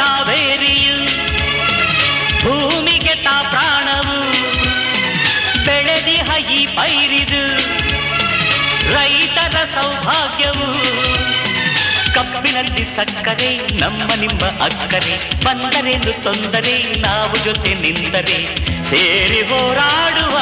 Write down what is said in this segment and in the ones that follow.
ಕಾವೇರಿಯು ಭೂಮಿಗೆ ತಾ ಪ್ರಾಣವು ಬೆಳೆದಿಹ ಈ ಪೈರಿದು ರೈತರ ಸೌಭಾಗ್ಯವು ಕಬ್ಬಿನಲ್ಲಿ ಸಕ್ಕರೆ ನಮ್ಮ ನಿಮ್ಮ ಅಕ್ಕರೆ ಬಂದರೆಂದು ತೊಂದರೆ ನಾವು ಜೊತೆ ನಿಂತರೆ ಸೇರಿ ಹೋರಾಡುವ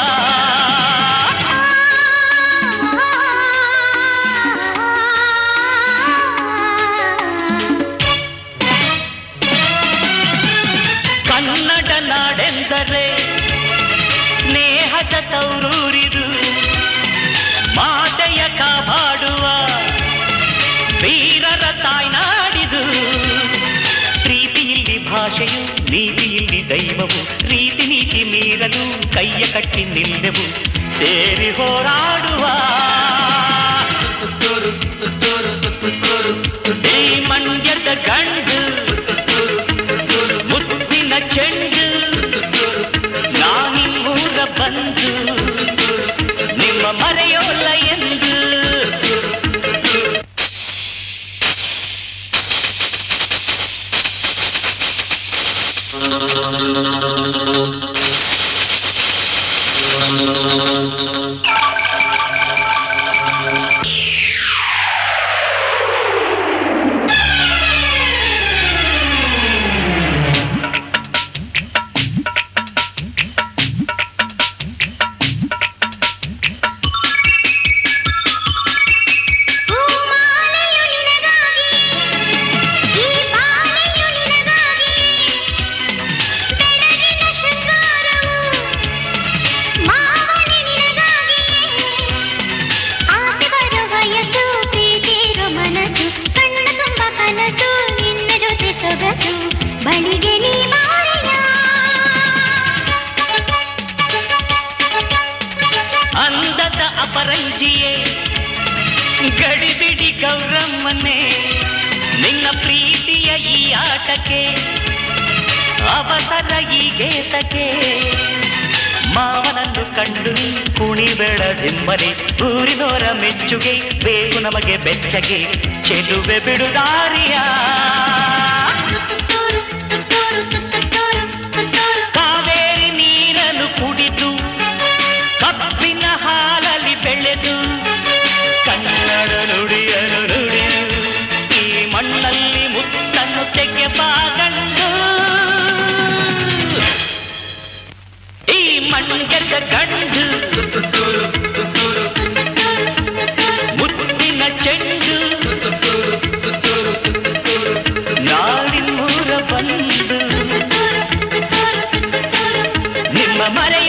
ಕನ್ನಡ ನಾಡೆಂದರೆ ಸ್ನೇಹದ ತೌರೂರಿದು ಮಾತೆಯ ಕಾಪಾಡುವ ವೀರರ ತಾಯ್ನಾಡಿದು ಪ್ರೀತಿಯಲ್ಲಿ ಭಾಷೆಯು ನೀತಿಯಲ್ಲಿ ದೈವವು ರೀತಿ ನೀತಿ ಮೀರಲು ಕೈಯ ಕಟ್ಟಿ ನಿಲ್ಲೆವು ಸೇರಿ ಹೋರಾಡುವ ಈ ಮಂಡ್ಯದ ಗಂಡು ಮುತ್ತಿನ ಚೆಂಡು ನಾನಿಮ್ಮೂರ ಬಂದು ನಿಮ್ಮ ಮರೆಯೋಲ್ಲ ಎಂದು ಅಂದದ ಅಪರಂಜಿಯೇ ಗಡಿಬಿಡಿ ಗೌರಮ್ಮನೆ ನಿನ್ನ ಪ್ರೀತಿಯ ಈ ಆಟಕ್ಕೆ ಅವಸರ ಈ ಗೇತಕ್ಕೆ ಮಾವನನ್ನು ಕಂಡು ಕುಣಿಬೇಡದೆಂಬನೆ ಊರಿನೋರ ಮೆಚ್ಚುಗೆ ಬೇಕು ನಮಗೆ ಬೆಚ್ಚಗೆ ಚೆಲುವೆ ಬಿಡುದಾರಿಯ ಕಾವೇರಿ ನೀರನ್ನು ಕುಡಿದು ಕಬ್ಬಿನ ಹಾಲಲ್ಲಿ ಬೆಳೆದು ಕನ್ನಡ ನುಡಿಯನು ನುಡಿದು ಈ ಮಣ್ಣಲ್ಲಿ ಮುತ್ತನ್ನು ತೆಗೆಬಾಗಂಡು ಈ ಮಂಡ್ಯದ ಗಂಡು ಮುತ್ತಿನ ಚೆಂಡು ನಾಡಿನ ಮೂರ ಬಂದು ನಿಮ್ಮ ಮರೆ